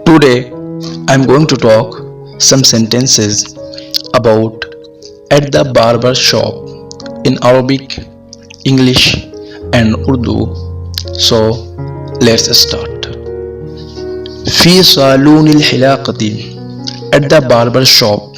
Today I'm going to talk some sentences about at the barber shop in Arabic, English and Urdu. So let's start. في صالون الحلاقة at the barber shop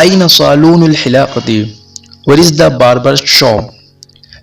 أين صالون الحلاقة Where is the barber shop?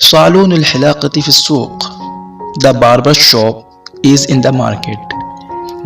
صالون الحلاقة في السوق. The barber shop is in the market.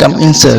Come in sir.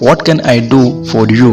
What can I do for you?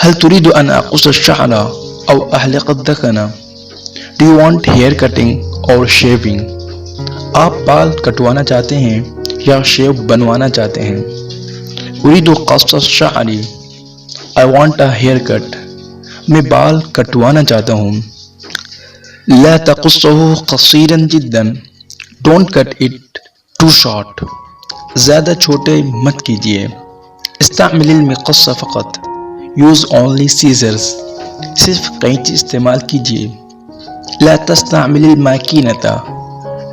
هل تريد أن أقص الشعر أو أحلق الذقن? Do you want hair cutting or shaving? آپ بال کٹوانا چاہتے ہیں یا شیو بنوانا چاہتے ہیں؟ أريد قص الشعر I want a haircut. میں بال کٹوانا چاہتا ہوں. لا تقصه قصيرا جدا Don't cut it too short. زیادہ چھوٹے مت کیجیے. استعمل المقص فقط Use only scissors. صرف قینچی استعمال کیجیے. لا تستعمل الماكينة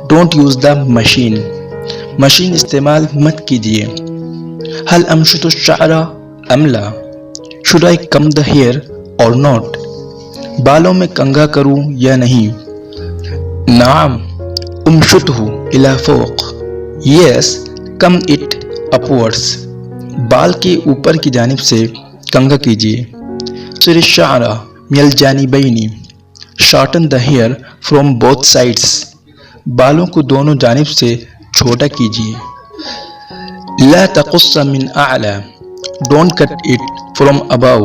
Don't use the machine. Machine استعمال مت کیجیے. هل أمشط الشعر أم لا Should I comb the hair or not? بالوں میں کنگھا کروں یا نہیں؟ نعم امشطه إلى فوق Yes comb it upwards. بال کے اوپر کی جانب سے کنگھا کیجیے. قصر الشعر من الجانبين Shorten the hair from both sides. بالوں کو دونوں جانب سے چھوٹا کیجیے. لا تقص من اعلی Don't cut it from above.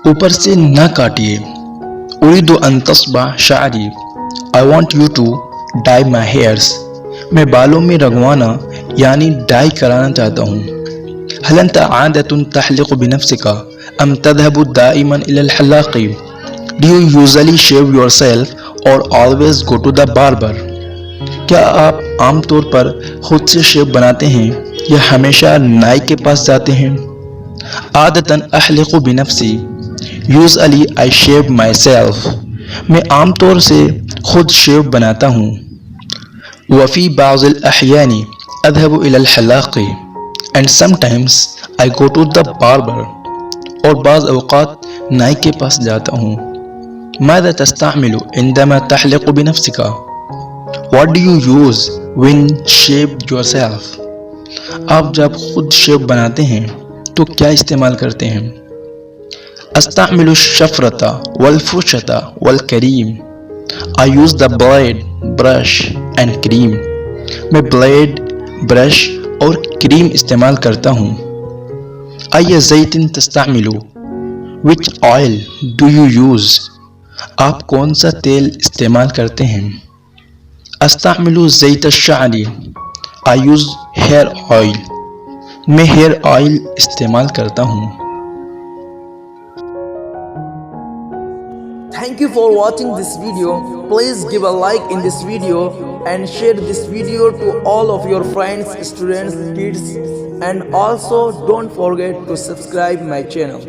اوپر سے نہ کاٹیے. اريد ان تصبع شعری I want you to dye my hairs. میں بالوں میں رنگوانا یعنی ڈائی کرانا چاہتا ہوں. هل انت عادة تحلق بنفسك ام تذهب دائما الى الحلاق? Do you usually shave yourself or always go to the barber? کیا آپ عام طور پر خود سے شیو بناتے ہیں یا ہمیشہ نائی کے پاس جاتے ہیں؟ عادتاً احلق بنفسی Usually I shave myself. میں عام طور سے خود شیو بناتا ہوں. وفي بعض الأحيان أذهب إلى الحلاق and sometimes I go to the barber. اور بعض اوقات نائی کے پاس جاتا ہوں. ماذا تستعمل عندما تحلق بنفسك? What do you use when shave yourself? آپ جب خود شیو بناتے ہیں تو کیا استعمال کرتے ہیں؟ استعمل الشفرة والفرشة والكريم. I use the blade, brush and cream. میں بلیڈ، برش اور کریم استعمال کرتا ہوں. أي زيت تستعمل? Which oil do you use? آپ کون سا تیل استعمال کرتے ہیں؟ استعمل زيت الشعر I use hair oil. میں ہیئر آئل استعمال کرتا ہوں. Thank you for watching this video. Please give a like in this video and share this video to all of your friends, students, kids, and also don't forget to subscribe my channel.